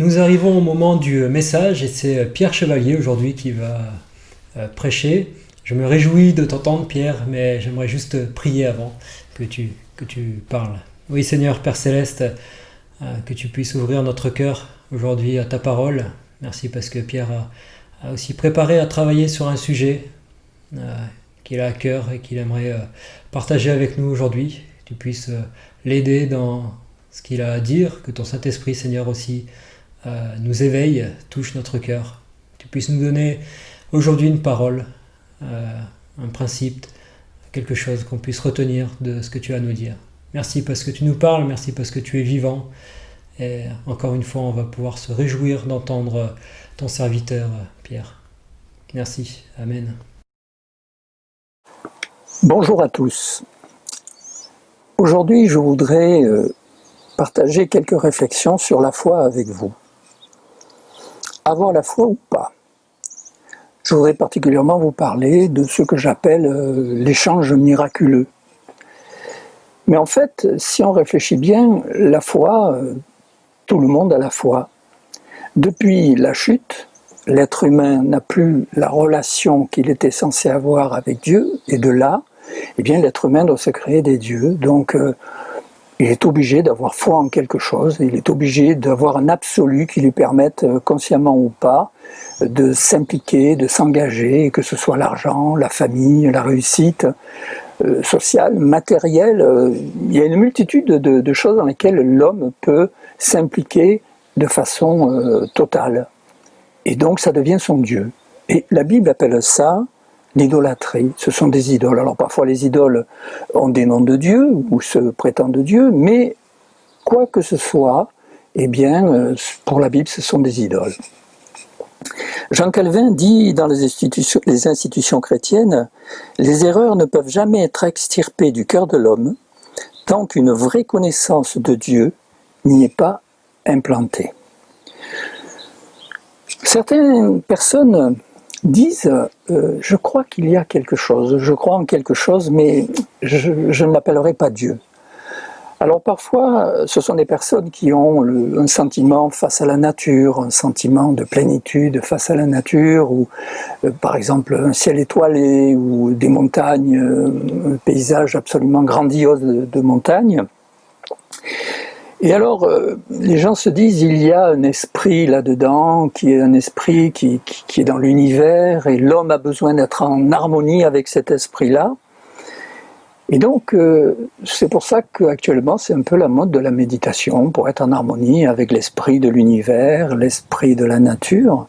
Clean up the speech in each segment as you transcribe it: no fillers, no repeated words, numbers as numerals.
Nous arrivons au moment du message et c'est Pierre Chevalier aujourd'hui qui va prêcher. Je me réjouis de t'entendre Pierre, mais j'aimerais juste prier avant que tu parles. Oui Seigneur Père Céleste, que tu puisses ouvrir notre cœur aujourd'hui à ta parole. Merci parce que Pierre a aussi préparé à travailler sur un sujet qu'il a à cœur et qu'il aimerait partager avec nous aujourd'hui. Que tu puisses l'aider dans ce qu'il a à dire, que ton Saint-Esprit Seigneur aussi nous éveille, touche notre cœur. Tu puisses nous donner aujourd'hui une parole, un principe, quelque chose qu'on puisse retenir de ce que tu as à nous dire. Merci parce que tu nous parles, merci parce que tu es vivant. Et encore une fois, on va pouvoir se réjouir d'entendre ton serviteur, Pierre. Merci. Amen. Bonjour à tous. Aujourd'hui, je voudrais partager quelques réflexions sur la foi avec vous. Avoir la foi ou pas? Je voudrais particulièrement vous parler de ce que j'appelle l'échange miraculeux. Mais en fait, si on réfléchit bien, la foi, tout le monde a la foi. Depuis la chute, l'être humain n'a plus la relation qu'il était censé avoir avec Dieu, et de là, eh bien, l'être humain doit se créer des dieux. Donc, il est obligé d'avoir foi en quelque chose, il est obligé d'avoir un absolu qui lui permette, consciemment ou pas, de s'impliquer, de s'engager, que ce soit l'argent, la famille, la réussite sociale, matérielle. Il y a une multitude de choses dans lesquelles l'homme peut s'impliquer de façon totale. Et donc ça devient son Dieu. Et la Bible appelle ça l'idolâtrie. Ce sont des idoles. Alors parfois les idoles ont des noms de Dieu ou se prétendent de Dieu, mais quoi que ce soit, eh bien, pour la Bible, ce sont des idoles. Jean Calvin dit dans les institutions chrétiennes, « Les erreurs ne peuvent jamais être extirpées du cœur de l'homme tant qu'une vraie connaissance de Dieu n'y est pas implantée. » Certaines personnes disent je crois qu'il y a quelque chose, je crois en quelque chose, mais je ne l'appellerai pas Dieu. Alors parfois, ce sont des personnes qui ont un sentiment face à la nature, un sentiment de plénitude face à la nature, ou par exemple un ciel étoilé, ou des montagnes, un paysage absolument grandiose de montagnes. Et alors, les gens se disent, il y a un esprit là-dedans, qui est un esprit qui est dans l'univers, et l'homme a besoin d'être en harmonie avec cet esprit-là. Et donc, c'est pour ça qu'actuellement, c'est un peu la mode de la méditation, pour être en harmonie avec l'esprit de l'univers, l'esprit de la nature,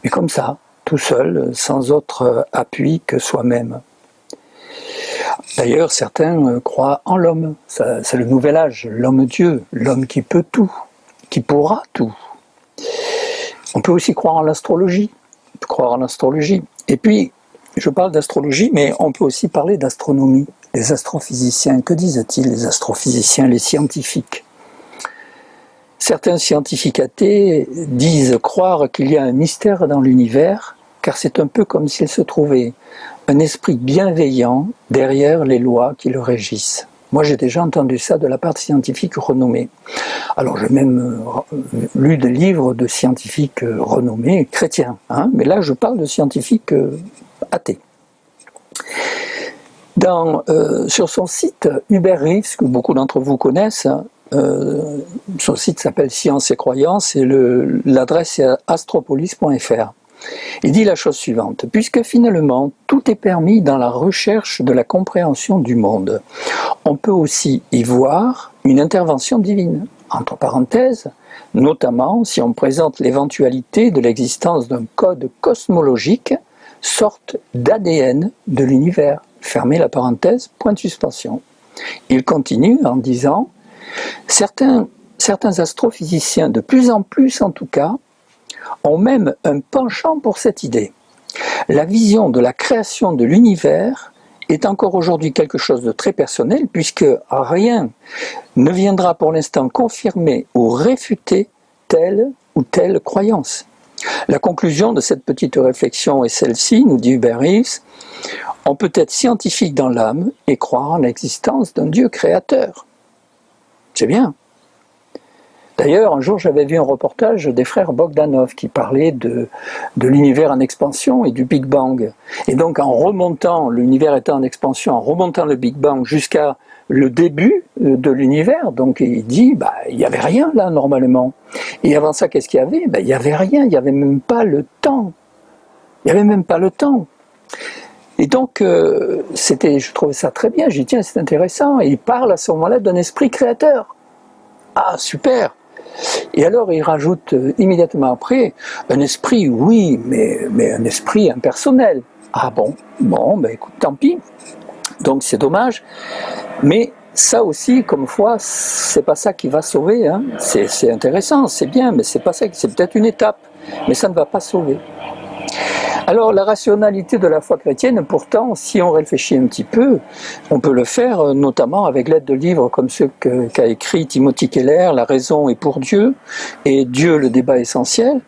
mais comme ça, tout seul, sans autre appui que soi-même. D'ailleurs, certains croient en l'homme. C'est le nouvel âge, l'homme-dieu, l'homme qui peut tout, qui pourra tout. On peut aussi croire en l'astrologie. On peut croire en l'astrologie. Et puis, je parle d'astrologie, mais on peut aussi parler d'astronomie. Les astrophysiciens, que disent-ils les astrophysiciens, les scientifiques? Certains scientifiques athées disent croire qu'il y a un mystère dans l'univers, car c'est un peu comme s'il se trouvait un esprit bienveillant derrière les lois qui le régissent. Moi, j'ai déjà entendu ça de la part de scientifiques renommés. Alors, j'ai même lu des livres de scientifiques renommés chrétiens, mais là, je parle de scientifiques athées. Sur son site Hubert Reeves, que beaucoup d'entre vous connaissent, son site s'appelle Science et Croyances et l'adresse est astropolis.fr. Il dit la chose suivante, puisque finalement tout est permis dans la recherche de la compréhension du monde, on peut aussi y voir une intervention divine, entre parenthèses, notamment si on présente l'éventualité de l'existence d'un code cosmologique, sorte d'ADN de l'univers, fermez la parenthèse, point de suspension. Il continue en disant, certains astrophysiciens, de plus en plus en tout cas, ont même un penchant pour cette idée. La vision de la création de l'univers est encore aujourd'hui quelque chose de très personnel puisque rien ne viendra pour l'instant confirmer ou réfuter telle ou telle croyance. La conclusion de cette petite réflexion est celle-ci, nous dit Hubert Reeves, on peut être scientifique dans l'âme et croire en l'existence d'un Dieu créateur. C'est bien. D'ailleurs, un jour, j'avais vu un reportage des frères Bogdanov qui parlaient de l'univers en expansion et du Big Bang. Et donc, en remontant, l'univers était en expansion, en remontant le Big Bang jusqu'à le début de l'univers, donc il dit, il n'y avait rien là, normalement. Et avant ça, qu'est-ce qu'il y avait? Il n'y avait rien, il n'y avait même pas le temps. Il n'y avait même pas le temps. Et donc, je trouvais ça très bien, j'ai dit, tiens, c'est intéressant. Et il parle à ce moment-là d'un esprit créateur. Ah, super! Et alors, il rajoute immédiatement après, un esprit, oui, mais un esprit impersonnel. Ah bon, écoute, tant pis. Donc, c'est dommage. Mais ça aussi, comme foi, c'est pas ça qui va sauver. Hein. C'est intéressant, c'est bien, mais c'est pas ça, c'est peut-être une étape. Mais ça ne va pas sauver. Alors la rationalité de la foi chrétienne, pourtant, si on réfléchit un petit peu, on peut le faire notamment avec l'aide de livres comme ceux qu'a écrit Timothy Keller, La raison est pour Dieu, et Dieu, le débat essentiel,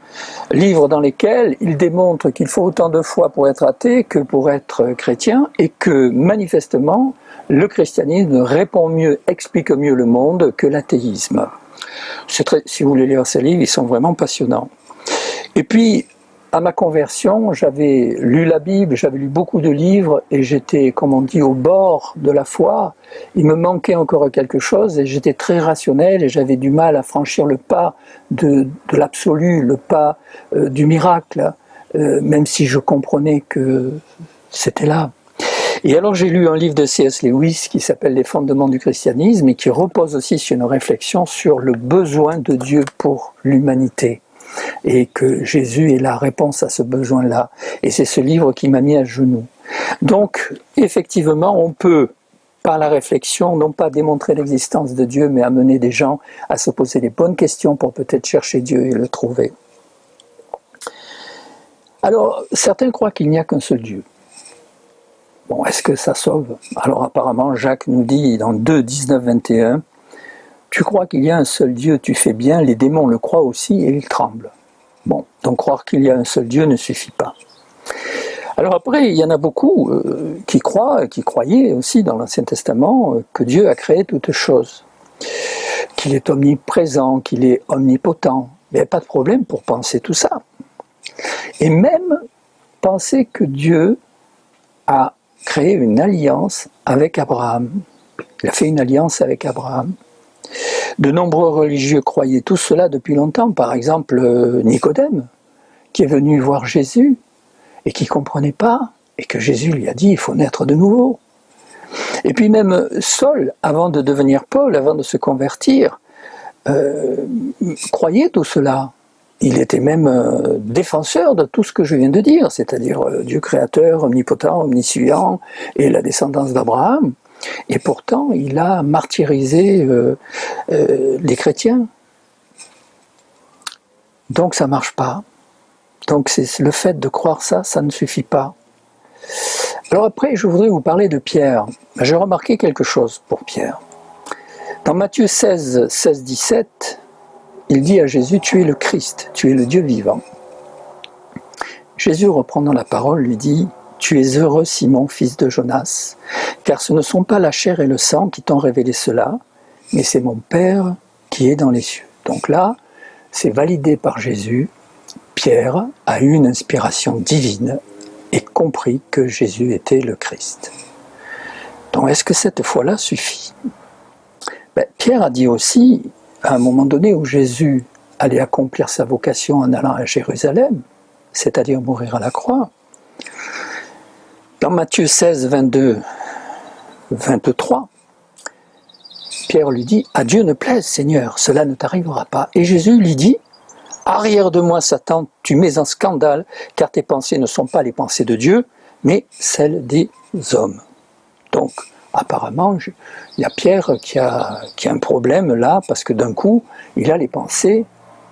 livres dans lesquels il démontre qu'il faut autant de foi pour être athée que pour être chrétien, et que manifestement, le christianisme répond mieux, explique mieux le monde que l'athéisme. Si vous voulez lire ces livres, ils sont vraiment passionnants. Et puis, à ma conversion, j'avais lu la Bible, j'avais lu beaucoup de livres et j'étais, comme on dit, au bord de la foi. Il me manquait encore quelque chose et j'étais très rationnel et j'avais du mal à franchir le pas de l'absolu, le pas du miracle, même si je comprenais que c'était là. Et alors j'ai lu un livre de C.S. Lewis qui s'appelle Les fondements du christianisme et qui repose aussi sur une réflexion sur le besoin de Dieu pour l'humanité. Et que Jésus est la réponse à ce besoin-là. Et c'est ce livre qui m'a mis à genoux. Donc, effectivement, on peut, par la réflexion, non pas démontrer l'existence de Dieu, mais amener des gens à se poser les bonnes questions pour peut-être chercher Dieu et le trouver. Alors, certains croient qu'il n'y a qu'un seul Dieu. Bon, est-ce que ça sauve? Alors apparemment, Jacques nous dit dans 2, 19, 21, tu crois qu'il y a un seul Dieu, tu fais bien, les démons le croient aussi et ils tremblent. Bon, donc croire qu'il y a un seul Dieu ne suffit pas. Alors après, il y en a beaucoup qui croient, qui croyaient aussi dans l'Ancien Testament que Dieu a créé toutes choses, qu'il est omniprésent, qu'il est omnipotent. Il n'y a pas de problème pour penser tout ça. Et même penser que Dieu a créé une alliance avec Abraham. Il a fait une alliance avec Abraham. De nombreux religieux croyaient tout cela depuis longtemps. Par exemple, Nicodème, qui est venu voir Jésus et qui ne comprenait pas, et que Jésus lui a dit, il faut naître de nouveau. Et puis même Saul, avant de devenir Paul, avant de se convertir, croyait tout cela. Il était même défenseur de tout ce que je viens de dire, c'est-à-dire Dieu créateur, omnipotent, omniscient, et la descendance d'Abraham. Et pourtant, il a martyrisé les chrétiens. Donc ça ne marche pas. Donc c'est le fait de croire ça, ça ne suffit pas. Alors après, je voudrais vous parler de Pierre. J'ai remarqué quelque chose pour Pierre. Dans Matthieu 16, 17, il dit à Jésus, tu es le Christ, tu es le Dieu vivant. Jésus, reprenant la parole, lui dit, tu es heureux, Simon, fils de Jonas, car ce ne sont pas la chair et le sang qui t'ont révélé cela, mais c'est mon Père qui est dans les cieux. Donc là, c'est validé par Jésus. Pierre a eu une inspiration divine et compris que Jésus était le Christ. Donc est-ce que cette foi-là suffit? Pierre a dit aussi, à un moment donné où Jésus allait accomplir sa vocation en allant à Jérusalem, c'est-à-dire mourir à la croix, dans Matthieu 16, 22, 23, Pierre lui dit « À Dieu ne plaise, Seigneur, cela ne t'arrivera pas. » Et Jésus lui dit « Arrière de moi, Satan, tu mets en scandale, car tes pensées ne sont pas les pensées de Dieu, mais celles des hommes. » Donc, apparemment, il y a Pierre qui a un problème là, parce que d'un coup, il a des pensées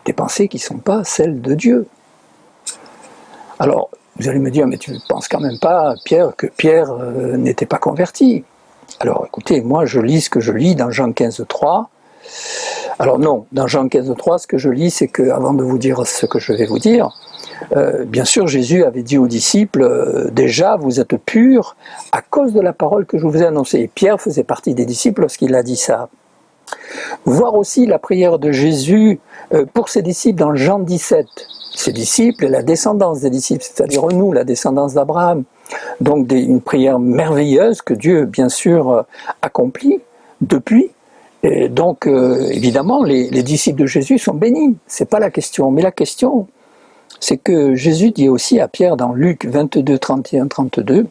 qui ne sont pas celles de Dieu. Alors, vous allez me dire, mais tu ne penses quand même pas, Pierre, que Pierre n'était pas converti. Alors écoutez, moi je lis ce que je lis dans Jean 15, 3. Alors non, dans Jean 15, 3, ce que je lis, c'est que, avant de vous dire ce que je vais vous dire, bien sûr Jésus avait dit aux disciples, déjà vous êtes purs à cause de la parole que je vous ai annoncée. Et Pierre faisait partie des disciples lorsqu'il a dit ça. Voir aussi la prière de Jésus pour ses disciples dans Jean 17. Ses disciples et la descendance des disciples, c'est-à-dire nous, la descendance d'Abraham. Donc une prière merveilleuse que Dieu, bien sûr, accomplit depuis. Et donc, évidemment, les disciples de Jésus sont bénis. C'est pas la question. Mais la question, c'est que Jésus dit aussi à Pierre dans Luc 22, 31, 32,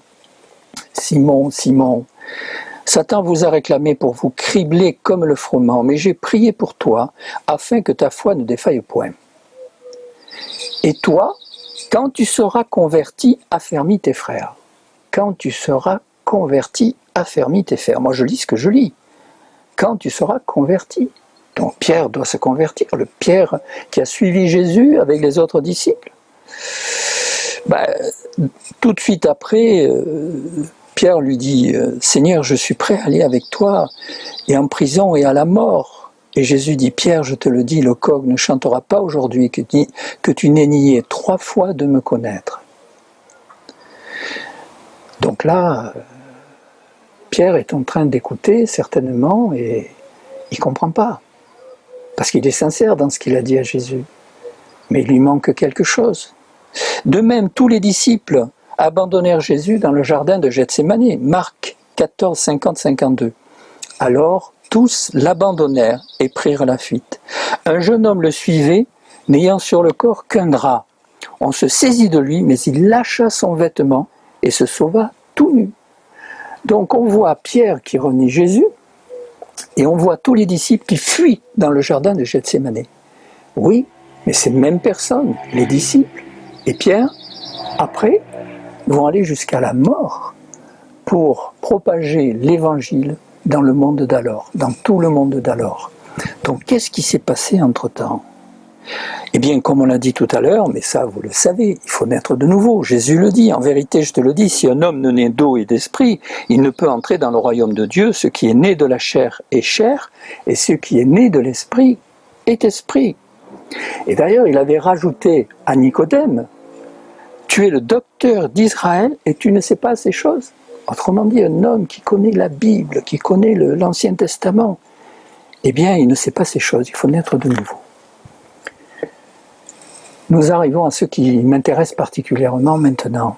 « Simon, Simon, Satan vous a réclamé pour vous cribler comme le froment, mais j'ai prié pour toi, afin que ta foi ne défaille point. Et toi, quand tu seras converti, affermis tes frères. » Quand tu seras converti, affermis tes frères. Moi, je lis ce que je lis. Quand tu seras converti. Donc Pierre doit se convertir, le Pierre qui a suivi Jésus avec les autres disciples. Tout de suite après, Pierre lui dit « Seigneur, je suis prêt à aller avec toi, et en prison et à la mort. » Et Jésus dit « Pierre, je te le dis, le coq ne chantera pas aujourd'hui que tu n'aies nié 3 fois de me connaître. » Donc là, Pierre est en train d'écouter certainement et il ne comprend pas. Parce qu'il est sincère dans ce qu'il a dit à Jésus. Mais il lui manque quelque chose. De même, tous les disciples abandonnèrent Jésus dans le jardin de Gethsémani. Marc 14, 50, 52. Alors, tous l'abandonnèrent et prirent la fuite. Un jeune homme le suivait, n'ayant sur le corps qu'un drap. On se saisit de lui, mais il lâcha son vêtement et se sauva tout nu. Donc on voit Pierre qui renie Jésus, et on voit tous les disciples qui fuient dans le jardin de Gethsémani. Oui, mais ces mêmes personnes, les disciples et Pierre, après, vont aller jusqu'à la mort pour propager l'évangile dans le monde d'alors, dans tout le monde d'alors. Donc qu'est-ce qui s'est passé entre-temps ? Eh bien, comme on l'a dit tout à l'heure, mais ça vous le savez, il faut naître de nouveau. Jésus le dit, en vérité je te le dis, si un homme ne naît d'eau et d'esprit, il ne peut entrer dans le royaume de Dieu. Ce qui est né de la chair est chair, et ce qui est né de l'esprit est esprit. Et d'ailleurs, il avait rajouté à Nicodème, tu es le docteur d'Israël et tu ne sais pas ces choses. Autrement dit, un homme qui connaît la Bible, qui connaît l'Ancien Testament, eh bien, il ne sait pas ces choses, il faut naître de nouveau. Nous arrivons à ce qui m'intéresse particulièrement maintenant.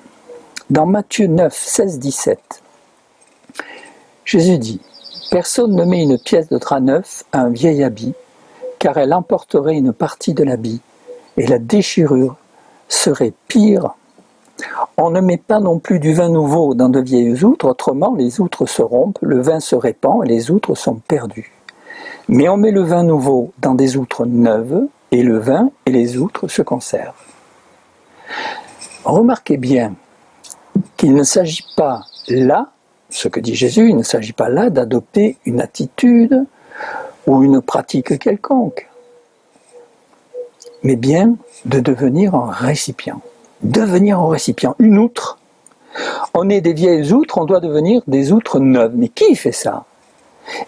Dans Matthieu 9, 16, 17, Jésus dit « Personne ne met une pièce de drap neuf à un vieil habit, car elle emporterait une partie de l'habit, et la déchirure serait pire. On ne met pas non plus du vin nouveau dans de vieilles outres, autrement les outres se rompent, le vin se répand et les outres sont perdues. Mais on met le vin nouveau dans des outres neuves, et le vin et les outres se conservent. » Remarquez bien qu'il ne s'agit pas là, ce que dit Jésus, il ne s'agit pas là d'adopter une attitude ou une pratique quelconque, mais bien de devenir un récipient. Devenir un récipient, une outre. On est des vieilles outres, on doit devenir des outres neuves. Mais qui fait ça ?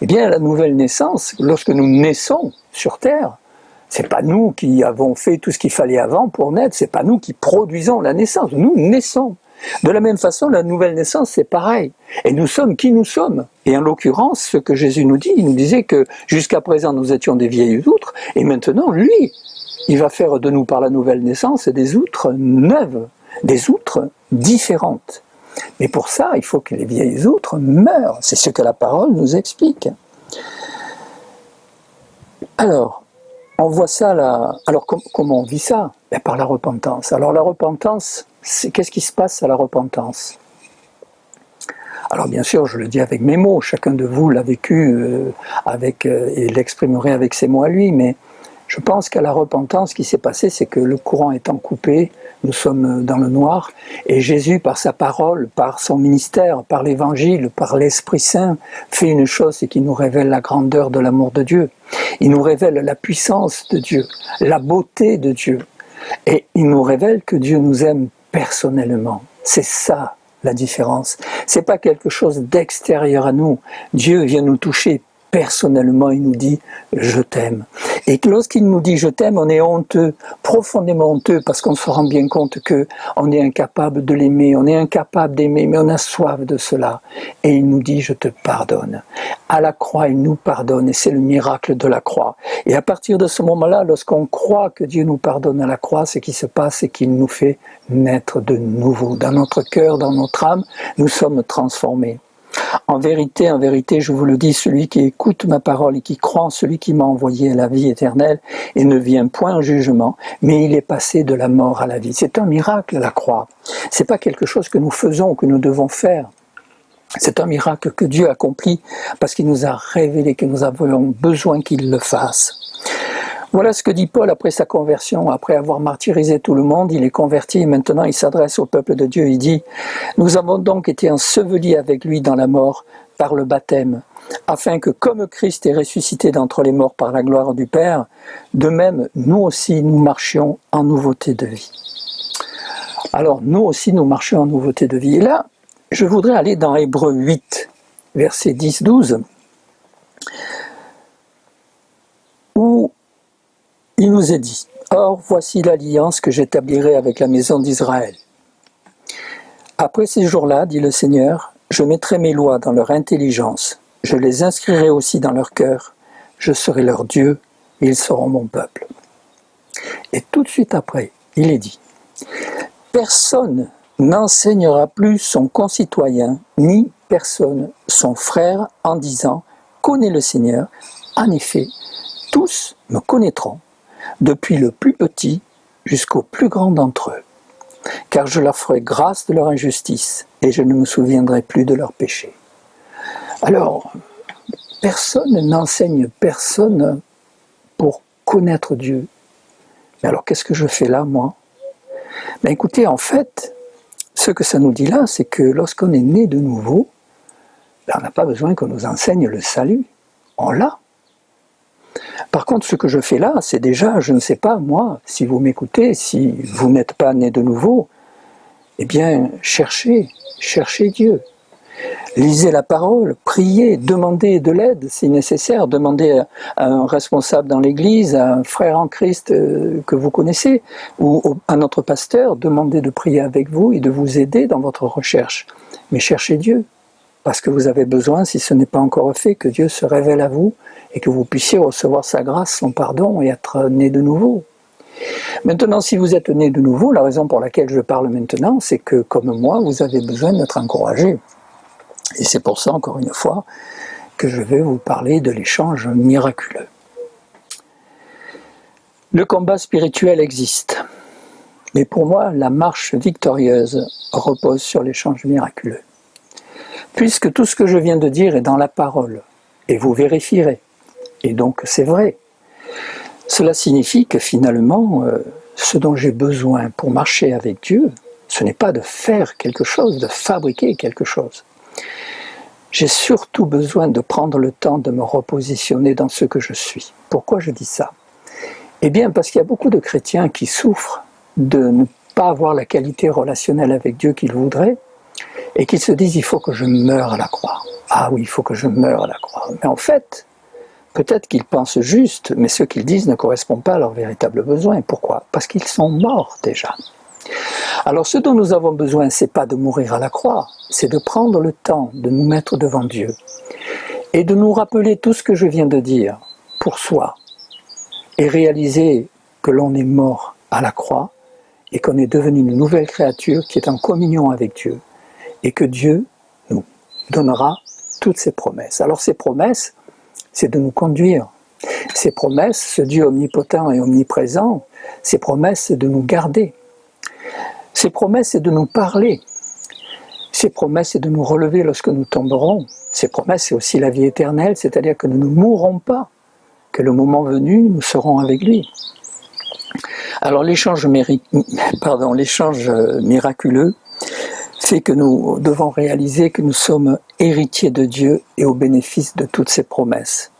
Eh bien, la nouvelle naissance, lorsque nous naissons sur terre, c'est pas nous qui avons fait tout ce qu'il fallait avant pour naître, c'est pas nous qui produisons la naissance, nous naissons. De la même façon, la nouvelle naissance, c'est pareil. Et nous sommes qui nous sommes. Et en l'occurrence, ce que Jésus nous dit, il nous disait que jusqu'à présent, nous étions des vieilles outres, et maintenant, lui, il va faire de nous par la nouvelle naissance des outres neuves, des outres différentes. Mais pour ça, il faut que les vieilles outres meurent. C'est ce que la parole nous explique. Alors, on voit ça là. Alors, comment on vit ça ? Ben, par la repentance. Alors, la repentance, qu'est-ce qui se passe à la repentance ? Alors, bien sûr, je le dis avec mes mots. Chacun de vous l'a vécu et l'exprimerait avec ses mots à lui. Mais je pense qu'à la repentance, ce qui s'est passé, c'est que le courant étant coupé, nous sommes dans le noir, et Jésus, par sa parole, par son ministère, par l'évangile, par l'Esprit Saint, fait une chose, c'est qu'il nous révèle la grandeur de l'amour de Dieu. Il nous révèle la puissance de Dieu, la beauté de Dieu. Et il nous révèle que Dieu nous aime personnellement. C'est ça la différence. C'est pas quelque chose d'extérieur à nous. Dieu vient nous toucher personnellement, il nous dit « je t'aime ». Et lorsqu'il nous dit « je t'aime », on est honteux, profondément honteux, parce qu'on se rend bien compte qu'on est incapable de l'aimer, on est incapable d'aimer, mais on a soif de cela. Et il nous dit « je te pardonne ». À la croix, il nous pardonne, et c'est le miracle de la croix. Et à partir de ce moment-là, lorsqu'on croit que Dieu nous pardonne à la croix, ce qui se passe, c'est qu'il nous fait naître de nouveau. Dans notre cœur, dans notre âme, nous sommes transformés. En vérité, je vous le dis, celui qui écoute ma parole et qui croit en celui qui m'a envoyé à la vie éternelle et ne vient point en jugement, mais il est passé de la mort à la vie. C'est un miracle, la croix. C'est pas quelque chose que nous faisons ou que nous devons faire. C'est un miracle que Dieu accomplit parce qu'il nous a révélé que nous avons besoin qu'il le fasse. Voilà ce que dit Paul après sa conversion, après avoir martyrisé tout le monde, il est converti et maintenant il s'adresse au peuple de Dieu, il dit « Nous avons donc été ensevelis avec lui dans la mort par le baptême, afin que comme Christ est ressuscité d'entre les morts par la gloire du Père, de même nous aussi nous marchions en nouveauté de vie. » Alors nous aussi nous marchions en nouveauté de vie. Et là, je voudrais aller dans Hébreux 8, versets 10-12, où il nous est dit « Or, voici l'alliance que j'établirai avec la maison d'Israël. Après ces jours-là, dit le Seigneur, je mettrai mes lois dans leur intelligence, je les inscrirai aussi dans leur cœur, je serai leur Dieu, et ils seront mon peuple. » Et tout de suite après, il est dit « Personne n'enseignera plus son concitoyen, ni personne son frère, en disant « Connais le Seigneur ». En effet, tous me connaîtront, depuis le plus petit jusqu'au plus grand d'entre eux, car je leur ferai grâce de leur injustice et je ne me souviendrai plus de leurs péchés. » Alors, personne n'enseigne personne pour connaître Dieu. Mais alors, qu'est-ce que je fais là, moi? Ben écoutez, en fait, ce que ça nous dit là, c'est que lorsqu'on est né de nouveau, ben on n'a pas besoin qu'on nous enseigne le salut. On l'a. Par contre, ce que je fais là, c'est déjà, je ne sais pas, moi, si vous m'écoutez, si vous n'êtes pas né de nouveau, eh bien, cherchez Dieu. Lisez la parole, priez, demandez de l'aide si nécessaire, demandez à un responsable dans l'église, à un frère en Christ que vous connaissez, ou à notre pasteur, demandez de prier avec vous et de vous aider dans votre recherche. Mais cherchez Dieu, parce que vous avez besoin, si ce n'est pas encore fait, que Dieu se révèle à vous et que vous puissiez recevoir sa grâce, son pardon et être né de nouveau. Maintenant, si vous êtes né de nouveau, la raison pour laquelle je parle maintenant, c'est que, comme moi, vous avez besoin d'être encouragé. Et c'est pour ça, encore une fois, que je vais vous parler de l'échange miraculeux. Le combat spirituel existe, mais pour moi, la marche victorieuse repose sur l'échange miraculeux. Puisque tout ce que je viens de dire est dans la parole, et vous vérifierez, et donc c'est vrai, cela signifie que finalement, ce dont j'ai besoin pour marcher avec Dieu, ce n'est pas de faire quelque chose, de fabriquer quelque chose. J'ai surtout besoin de prendre le temps de me repositionner dans ce que je suis. Pourquoi je dis ça? Eh bien, parce qu'il y a beaucoup de chrétiens qui souffrent de ne pas avoir la qualité relationnelle avec Dieu qu'ils voudraient, et qui se disent « il faut que je meure à la croix ». Ah oui, il faut que je meure à la croix. Mais en fait, peut-être qu'ils pensent juste, mais ce qu'ils disent ne correspond pas à leurs véritables besoins. Pourquoi? Parce qu'ils sont morts déjà. Alors ce dont nous avons besoin, c'est pas de mourir à la croix, c'est de prendre le temps de nous mettre devant Dieu et de nous rappeler tout ce que je viens de dire pour soi et réaliser que l'on est mort à la croix et qu'on est devenu une nouvelle créature qui est en communion avec Dieu et que Dieu nous donnera toutes ses promesses. Alors ces promesses, c'est de nous conduire. Ces promesses, ce Dieu omnipotent et omniprésent, ces promesses, c'est de nous garder. Ces promesses, c'est de nous parler. Ces promesses, c'est de nous relever lorsque nous tomberons. Ces promesses, c'est aussi la vie éternelle, c'est-à-dire que nous ne mourrons pas, que le moment venu, nous serons avec lui. Alors l'échange miraculeux fait que nous devons réaliser que nous sommes héritiers de Dieu et au bénéfice de toutes ses promesses.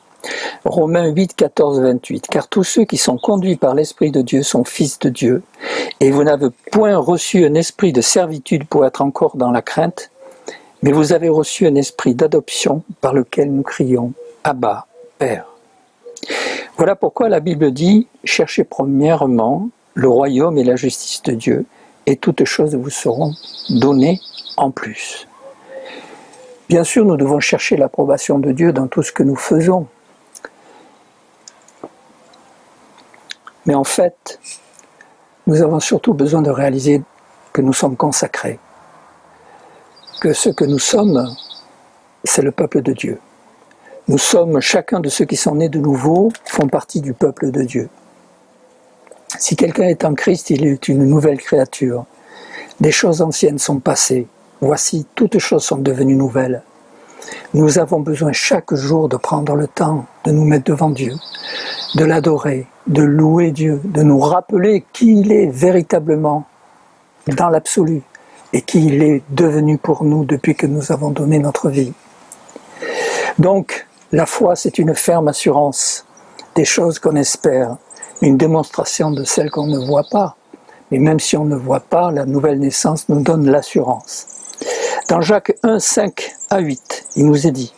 Romains 8, 14, 28. Car tous ceux qui sont conduits par l'Esprit de Dieu sont fils de Dieu, et vous n'avez point reçu un esprit de servitude pour être encore dans la crainte, mais vous avez reçu un esprit d'adoption par lequel nous crions Abba, Père. Voilà pourquoi la Bible dit « Cherchez premièrement le royaume et la justice de Dieu, et toutes choses vous seront données en plus. » Bien sûr, nous devons chercher l'approbation de Dieu dans tout ce que nous faisons. Mais en fait, nous avons surtout besoin de réaliser que nous sommes consacrés, que ce que nous sommes, c'est le peuple de Dieu. Nous sommes, chacun de ceux qui sont nés de nouveau, font partie du peuple de Dieu. Si quelqu'un est en Christ, il est une nouvelle créature. Des choses anciennes sont passées. Voici, toutes choses sont devenues nouvelles. Nous avons besoin chaque jour de prendre le temps de nous mettre devant Dieu, de l'adorer, de louer Dieu, de nous rappeler qui il est véritablement dans l'absolu et qui il est devenu pour nous depuis que nous avons donné notre vie. Donc, la foi, c'est une ferme assurance des choses qu'on espère, une démonstration de celles qu'on ne voit pas. Mais même si on ne voit pas, la nouvelle naissance nous donne l'assurance. Dans Jacques 1, 5 à 8, il nous est dit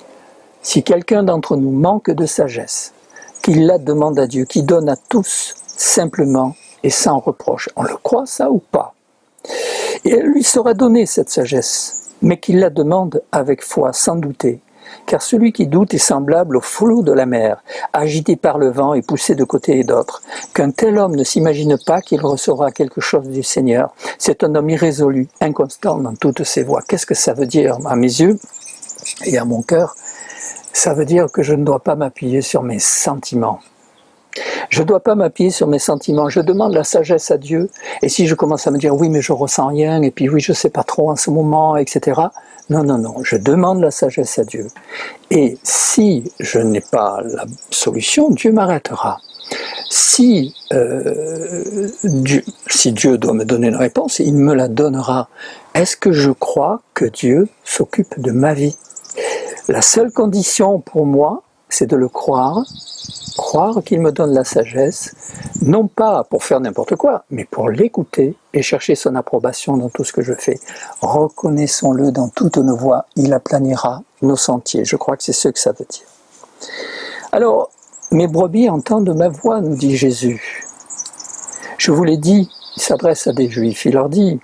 « Si quelqu'un d'entre nous manque de sagesse, qu'il la demande à Dieu, qui donne à tous simplement et sans reproche. » On le croit ça ou pas? Et elle lui sera donnée cette sagesse, mais qu'il la demande avec foi, sans douter. Car celui qui doute est semblable au flot de la mer, agité par le vent et poussé de côté et d'autre. Qu'un tel homme ne s'imagine pas qu'il recevra quelque chose du Seigneur. C'est un homme irrésolu, inconstant dans toutes ses voies. Qu'est-ce que ça veut dire à mes yeux et à mon cœur? Ça veut dire que je ne dois pas m'appuyer sur mes sentiments. Je ne dois pas m'appuyer sur mes sentiments. Je demande la sagesse à Dieu. Et si je commence à me dire, oui, mais je ressens rien, et puis oui, je ne sais pas trop en ce moment, etc. Non, non, non. Je demande la sagesse à Dieu. Et si je n'ai pas la solution, Dieu m'arrêtera. Si Dieu doit me donner une réponse, il me la donnera. Est-ce que je crois que Dieu s'occupe de ma vie? La seule condition pour moi, c'est de le croire qu'il me donne la sagesse, non pas pour faire n'importe quoi, mais pour l'écouter et chercher son approbation dans tout ce que je fais. Reconnaissons-le dans toutes nos voies, il aplanira nos sentiers. Je crois que c'est ce que ça veut dire. Alors, mes brebis entendent ma voix, nous dit Jésus. Je vous l'ai dit, il s'adresse à des Juifs, il leur dit,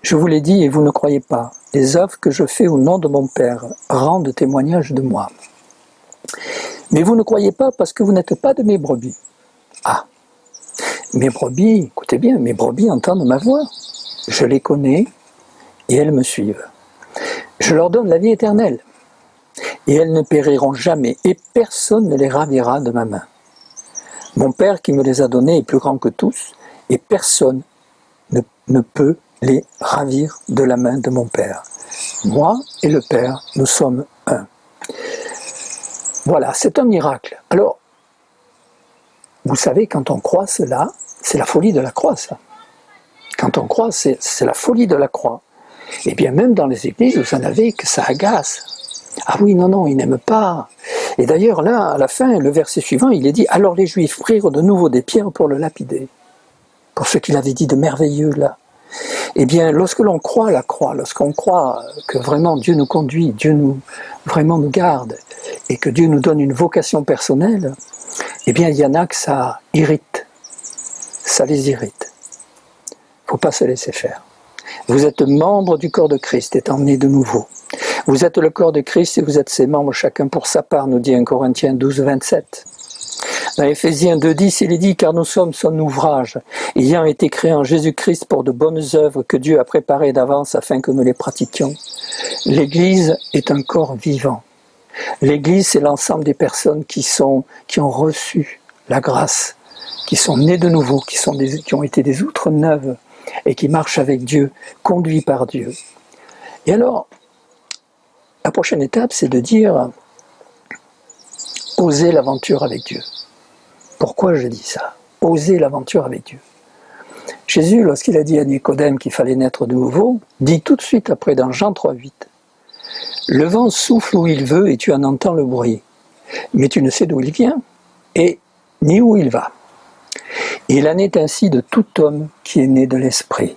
je vous l'ai dit et vous ne croyez pas, les œuvres que je fais au nom de mon Père rendent témoignage de moi. Mais vous ne croyez pas parce que vous n'êtes pas de mes brebis. Ah, mes brebis, écoutez bien, mes brebis entendent ma voix. Je les connais et elles me suivent. Je leur donne la vie éternelle et elles ne périront jamais et personne ne les ravira de ma main. Mon Père qui me les a donnés est plus grand que tous et personne ne peut les ravir de la main de mon Père. Moi et le Père, nous sommes un. Voilà, c'est un miracle. Alors, vous savez, quand on croit cela, c'est la folie de la croix, ça. Quand on croit, c'est la folie de la croix. Et bien même dans les églises, vous en avez que ça agace. Ah oui, non, non, ils n'aiment pas. Et d'ailleurs, là, à la fin, le verset suivant, il est dit « Alors les Juifs prirent de nouveau des pierres pour le lapider. » Pour ce qu'il avait dit de merveilleux, là. Eh bien, lorsque l'on croit la croix, lorsqu'on croit que vraiment Dieu nous conduit, Dieu nous garde, et que Dieu nous donne une vocation personnelle, eh bien, il y en a que ça irrite. Ça les irrite. Il ne faut pas se laisser faire. Vous êtes membre du corps de Christ, étant né de nouveau. Vous êtes le corps de Christ et vous êtes ses membres, chacun pour sa part, nous dit 1 Corinthiens 12, 27. Dans Éphésiens 2,10, il est dit « Car nous sommes son ouvrage, ayant été créés en Jésus-Christ pour de bonnes œuvres que Dieu a préparées d'avance afin que nous les pratiquions. » L'Église est un corps vivant. L'Église, c'est l'ensemble des personnes qui ont reçu la grâce, qui sont nées de nouveau, qui ont été des outres neuves et qui marchent avec Dieu, conduits par Dieu. Et alors, la prochaine étape, c'est de dire « Osez l'aventure avec Dieu ». Pourquoi je dis ça? Oser l'aventure avec Dieu. Jésus, lorsqu'il a dit à Nicodème qu'il fallait naître de nouveau, dit tout de suite après dans Jean 3,8 « Le vent souffle où il veut et tu en entends le bruit, mais tu ne sais d'où il vient et ni où il va. Il en est ainsi de tout homme qui est né de l'Esprit. »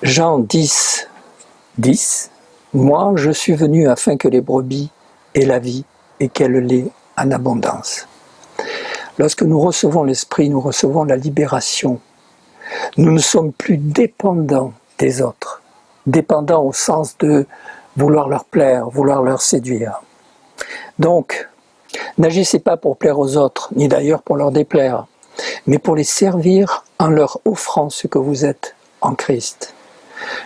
Jean 10, 10 Moi, je suis venu afin que les brebis aient la vie et qu'elles l'aient en abondance. Lorsque nous recevons l'Esprit, nous recevons la libération. Nous ne sommes plus dépendants des autres, dépendants au sens de vouloir leur plaire, vouloir leur séduire. Donc, n'agissez pas pour plaire aux autres, ni d'ailleurs pour leur déplaire, mais pour les servir en leur offrant ce que vous êtes en Christ.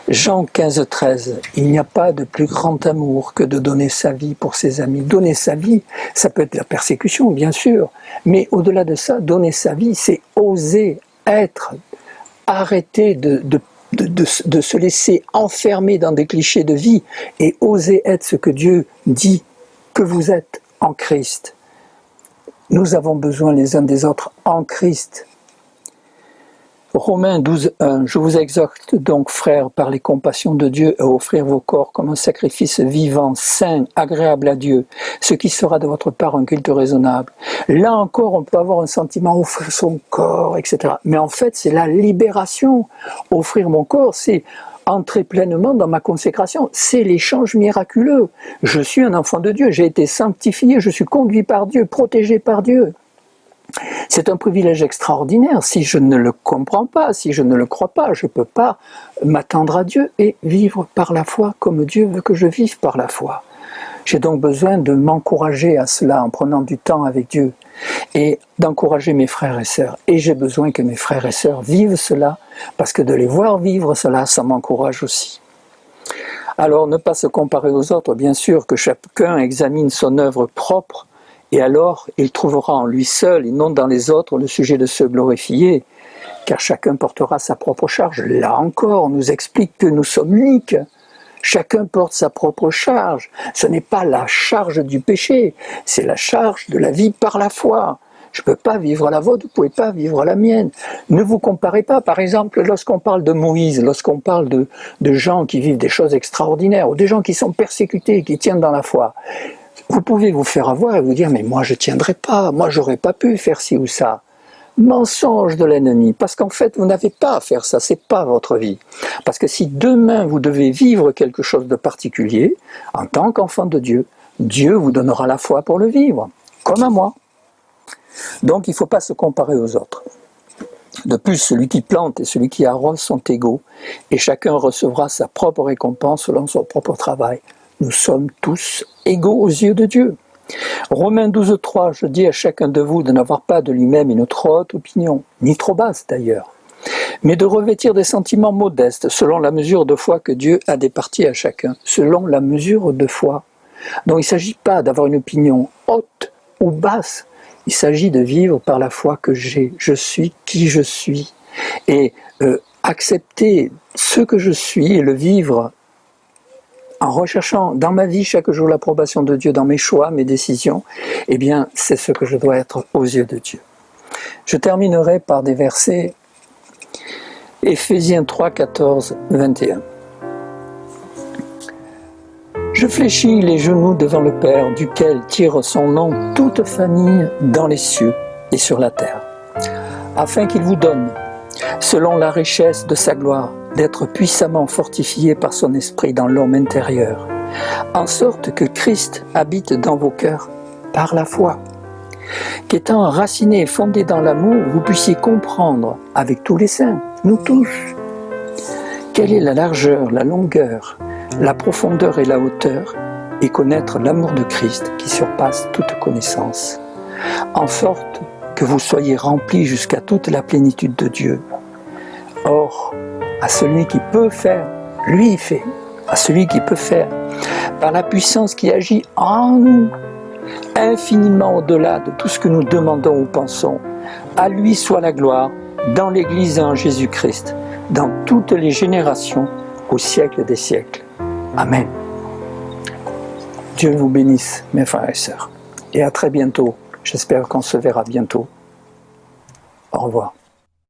Jean 15,13, il n'y a pas de plus grand amour que de donner sa vie pour ses amis. Donner sa vie, ça peut être la persécution, bien sûr, mais au-delà de ça, donner sa vie, c'est oser être, arrêter de se laisser enfermer dans des clichés de vie et oser être ce que Dieu dit que vous êtes en Christ. Nous avons besoin les uns des autres en Christ. Romains 12,1, je vous exhorte donc, frères, par les compassions de Dieu, à offrir vos corps comme un sacrifice vivant, saint, agréable à Dieu, ce qui sera de votre part un culte raisonnable. Là encore, on peut avoir un sentiment, offrir son corps, etc. Mais en fait, c'est la libération. Offrir mon corps, c'est entrer pleinement dans ma consécration. C'est l'échange miraculeux. Je suis un enfant de Dieu, j'ai été sanctifié, je suis conduit par Dieu, protégé par Dieu. C'est un privilège extraordinaire. Si je ne le comprends pas, si je ne le crois pas, je ne peux pas m'attendre à Dieu et vivre par la foi comme Dieu veut que je vive par la foi. J'ai donc besoin de m'encourager à cela en prenant du temps avec Dieu et d'encourager mes frères et sœurs. Et j'ai besoin que mes frères et sœurs vivent cela, parce que de les voir vivre cela, ça m'encourage aussi. Alors ne pas se comparer aux autres, bien sûr, que chacun examine son œuvre propre, et alors il trouvera en lui seul et non dans les autres le sujet de se glorifier, car chacun portera sa propre charge. Là encore, on nous explique que nous sommes uniques. Chacun porte sa propre charge. Ce n'est pas la charge du péché, c'est la charge de la vie par la foi. Je ne peux pas vivre la vôtre, vous ne pouvez pas vivre la mienne. Ne vous comparez pas. Par exemple, lorsqu'on parle de Moïse, lorsqu'on parle de gens qui vivent des choses extraordinaires, ou des gens qui sont persécutés, qui tiennent dans la foi, vous pouvez vous faire avoir et vous dire « mais moi je ne tiendrai pas, moi j'aurais pas pu faire ci ou ça ». Mensonge de l'ennemi, parce qu'en fait vous n'avez pas à faire ça, c'est pas votre vie. Parce que si demain vous devez vivre quelque chose de particulier, en tant qu'enfant de Dieu, Dieu vous donnera la foi pour le vivre, comme à moi. Donc il ne faut pas se comparer aux autres. De plus, celui qui plante et celui qui arrose sont égaux, et chacun recevra sa propre récompense selon son propre travail. Nous sommes tous égaux aux yeux de Dieu. Romains 12,3, je dis à chacun de vous de n'avoir pas de lui-même une trop haute opinion, ni trop basse d'ailleurs, mais de revêtir des sentiments modestes selon la mesure de foi que Dieu a départie à chacun, selon la mesure de foi. Donc il ne s'agit pas d'avoir une opinion haute ou basse, il s'agit de vivre par la foi que j'ai. Je suis qui je suis. Et accepter ce que je suis et le vivre en recherchant dans ma vie chaque jour l'approbation de Dieu dans mes choix, mes décisions, eh bien c'est ce que je dois être aux yeux de Dieu. Je terminerai par des versets Éphésiens 3, 14, 21. Je fléchis les genoux devant le Père, duquel tire son nom toute famille dans les cieux et sur la terre, afin qu'il vous donne, selon la richesse de sa gloire, d'être puissamment fortifié par son esprit dans l'homme intérieur, en sorte que Christ habite dans vos cœurs par la foi, qu'étant enraciné et fondé dans l'amour, vous puissiez comprendre avec tous les saints, nous tous, quelle est la largeur, la longueur, la profondeur et la hauteur, et connaître l'amour de Christ qui surpasse toute connaissance, en sorte que vous soyez remplis jusqu'à toute la plénitude de Dieu. Or, à celui qui peut faire, lui il fait, à celui qui peut faire, par la puissance qui agit en nous, infiniment au-delà de tout ce que nous demandons ou pensons, à lui soit la gloire, dans l'Église et en Jésus-Christ, dans toutes les générations, au siècle des siècles. Amen. Dieu vous bénisse, mes frères et sœurs, et à très bientôt. J'espère qu'on se verra bientôt. Au revoir.